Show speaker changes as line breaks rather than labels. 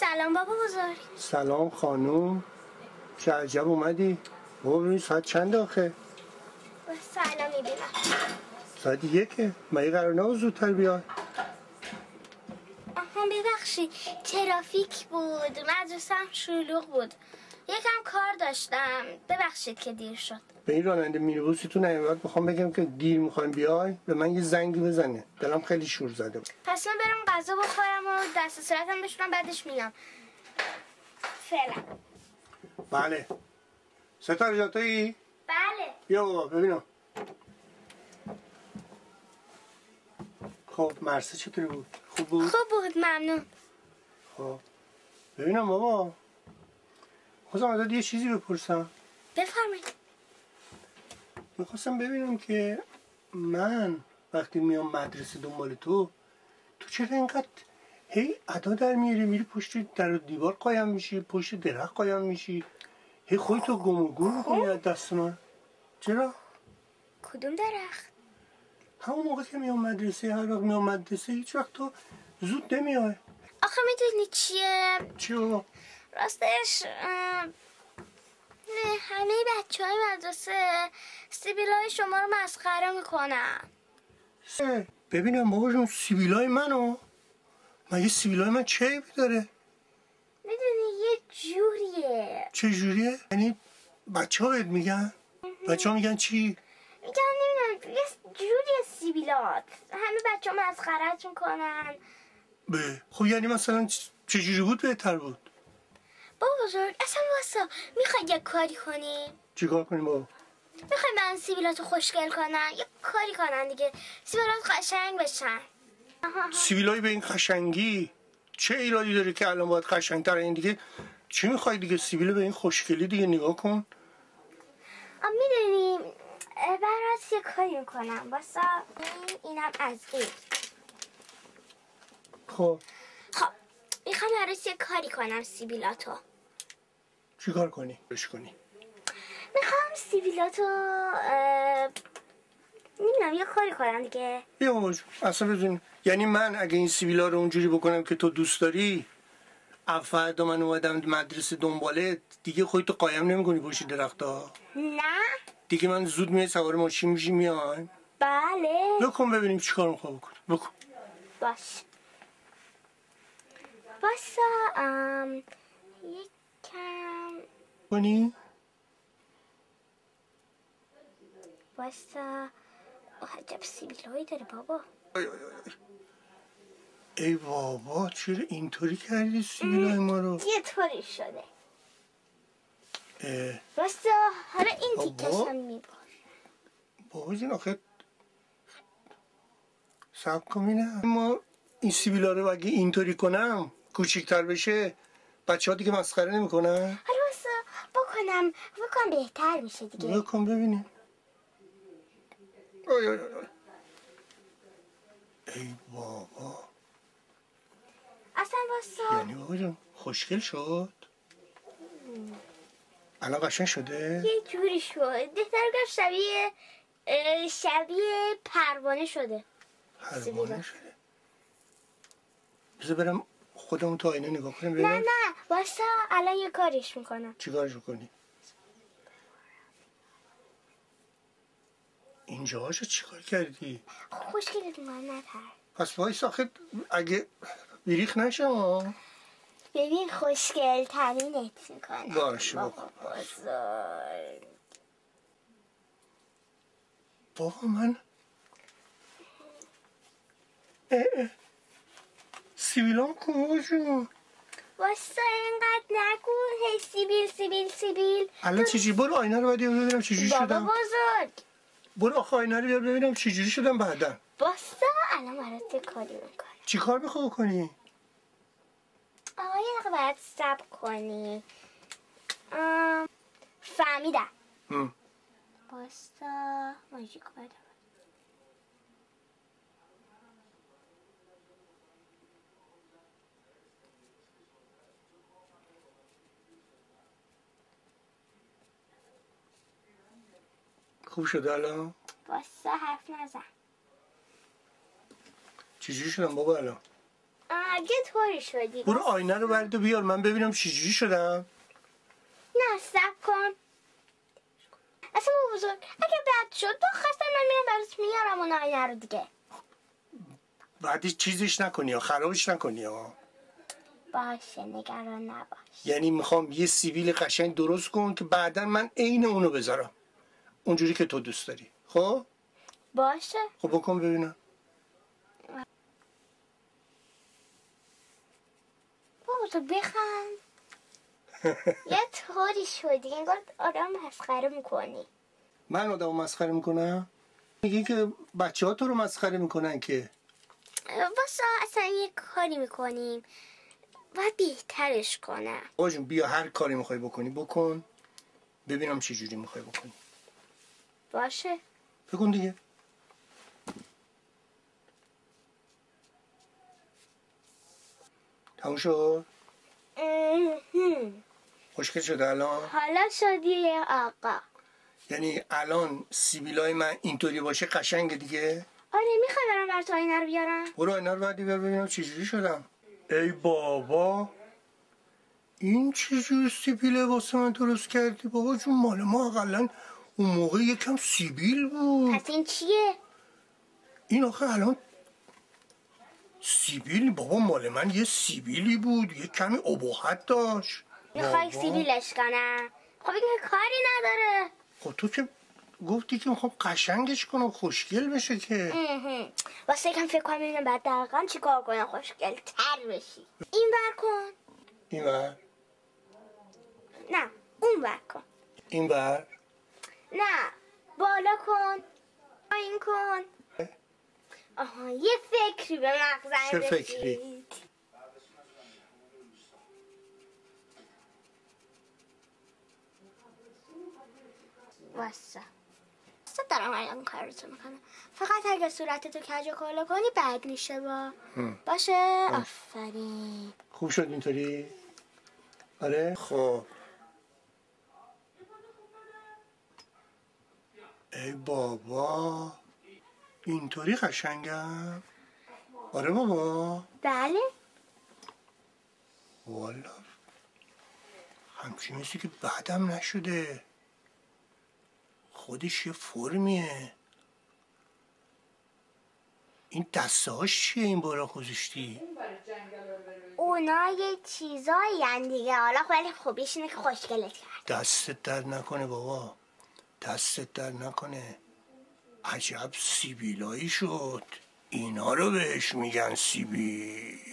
سلام بابا بزرگ.
سلام خانوم، چه عجب اومدی؟ بابا ببین ساعت چند آخه؟
سلام میبینم.
ساعت 1 مگه قرار نبود زودتر بیای؟
آها ببخشید ترافیک بود، مدرسه‌ام شلوغ بود، یکم کار داشتم، ببخشید که دیر شد.
به این راننده مینیبوستون نیومد میخوام بگم که دیر میخوایم بیای به من یه زنگی بزنه، دلم خیلی شور زده بود.
پس من برم غذا بخورم و دست صورتم بشورم بعدش میام. فعلا.
بله. ستاره جان تویی؟
بله.
بیا بابا ببینم. خب مرسه چطوری بود؟ خوب بود؟
خوب بود ممنون.
خب ببینم بابا، خواستم ازت یه چیزی بپرسم.
بفرمایید.
میخواستم ببینم که من وقتی میام مدرسه دنبال تو چرا اینقدر هی ادا در میری پشت در و دیوار قایم میشی، پشت درخت قایم میشی، هی خودتو گم و گور میکنی از دست من. چرا؟
کدوم درخت؟
همون موقع که میام مدرسه، هر وقت میام مدرسه هیچ وقت تو زود نمیای.
آخه میدونی چیه؟
چیو؟
راستش نه، همه بچه های مدرسه سیبیلای شما رو مسخره میکنن.
ببینم بابا جون، سیبیلای منو؟ مگه سیبیلای من چه عیبی داره؟
میدونی یه جوریه.
چه جوریه؟ یعنی بچه ها بهت میگن؟ بچه ها میگن چی؟
میگن نمیدونم یه جوریه سیبیلات، همه بچه ها مسخرت میکنن.
خب یعنی مثلا چه جوری بود بهتر بود؟
بابا بزرگ اصلا واسه میخوای یه کاری کنی؟
چیکار کنیم بابا؟
میخوای من سیبیلاتو خوشگل کنن یه کاری کنن دیگه، سیبیلات قشنگ بشن.
سیبیلای به این قشنگی چه ایرادی داره که الان باید قشنگتر این دیگه؟ چی میخوای دیگه؟ سیبیل به این خوشگلی دیگه نگاه کن.
میدونی برات یه کاری میکنم واسه اینم از این.
خب
میخوام برات یه کاری کنم سیبیلاتو.
چی کار کنی؟ بش کنی؟
میخوام سیبیلاتو نمیدونم یه کاری کنم دیگه.
بیا بابا اصلا بدون، یعنی من اگه این سیبیلا رو اونجوری بکنم که تو دوست داری، فردا من اومدم مدرسه دنبالت دیگه خودتو قایم نمیکنی پشت درختا؟
نه
دیگه من زود میای سوار ماشین میشی میای؟
بله.
بکن ببینیم چی کار میخوای بکنی. بکن.
باش باسا یک کم
کنی؟
باسا عجب سیبیلایی داره بابا.
ای بابا چرا اینطوری کردی سیبیلای ما رو؟
یه طوری شده.
اه.
باسا حالا این تیکش هم میبار.
بابا جون آخه سب کن ببینم، ما این سیبیلا رو اگه اینطوری کنم کوچیک‌تر بشه بچه ها دیگه مسخره نمیکنن؟
حالا باسا بکن بهتر میشه دیگه.
بکن ببینیم. ای بابا
اصلا باسا
یعنی بابا جون خوشگل شد؟ الان قشنگ شده؟
یه جوری شد بهتر شبیه پروانه شده.
پروانه شده. بذار برم خودمون تو آینه نگاه کنیم ببینم.
نه باسا الان یه کاریش میکنم.
چی کارش میکنی؟ اینجاهاشو چی کار کردی؟
خوشگلت اومد نتر. پس
وایس آخه اگه بیریخ نشه ها.
ببین خوشگل ترینت میکنم.
باشه
بابا بزرگ.
بابا من سیبیلام کن جون.
واسه اینقدر نگو هی سیبیل.
الان چجوری؟ برو آینه رو باید ببینم چجوری شدم.
بابا بزرگ
برو آخه آینه رو ببینم چجوری شدم بعدا.
واسه الان برات یه کاری میکنم.
چی کار میخوای کنی؟
آقا یه دقیقه باید صبر کنی. فهمیدم. واسه ماژیک باید
خوب شده الان؟
واسه حرف نزن.
چجوری شدم بابا الان؟
اگه طوری شدی
برو آینه رو برد و بیار من ببینم چجوری شدم.
نه صبر کن. اصلا بزرگ اگه بد شد تو خواستم من میرم برات میارم اون آینه رو دیگه.
بعدی چیزش نکنی یا خرابش نکنی ها.
باشه نگران نباش.
یعنی میخوام یه سیبیل قشنگ درست کن که بعدا من عین اونو بذارم اونجوری که تو دوست داری. خب
باشه.
خب بکن ببینم.
بابا تو بخند. یه طوری شدی انگار آدم مسخره میکنی.
من آدم مسخره میکنم؟ میگی که بچه ها تو رو مسخره میکنن که.
واسه اصلا یه کاری میکنیم باید بهترش کنم.
آقا جون بیا هر کاری میخوای بکنی بکن ببینم چه جوری میخوای بکنی.
باشه.
بکن دیگه. تموم شد؟ خوشگل شده الان؟
حالا شدی آقا.
یعنی الان سیبیلای من اینطوری باشه قشنگه دیگه؟
آره میخوای برام برات آینه رو بیارم؟
برو آینه رو بعدی بیار ببینم چجوری شدم. ای بابا این چجور سیبیله واسه من درست کردی بابا جون؟ مال ما اقلا اون موقع یکم سیبیل بود.
پس این چیه؟
این آخه الان سیبیل بابا مال من یه سیبیلی بود یه کمی ابهت داشت.
میخوای سیبیلش کنم؟ خب این که کاری نداره.
خب تو که گفتی که میخوام قشنگش کنم خوشگل بشه که.
واسه یکم فکر کنم ببینم بعد دقیقا چی کار کنم خوشگل تر بشی. این ور کن.
این ور؟
نه اون ور کن.
این ور؟
نه بالا کن. این کن. آها یه فکری به مغزم
چه
رسید.
فکری؟
واسه دارم الان کارتو میکنم. فقط اگه صورتتو کج و کلا کنی بد میشه باشه. آفرین.
خوب شد اینطوری؟ آره؟ خب ای بابا اینطوری قشنگم؟ آره بابا.
بله.
والا همچین مثل که بعدم نشده خودش یه فرمیه. این دسته هاش چیه این بالا گذاشتی؟
اونا یه چیزایی هن دیگه. حالا ولی خوبیش اینه که خوشگلت کرد.
دستت در نکنه بابا دستت در نکنه. عجب سیبیلایی شد اینا رو بهش میگن سیبیل.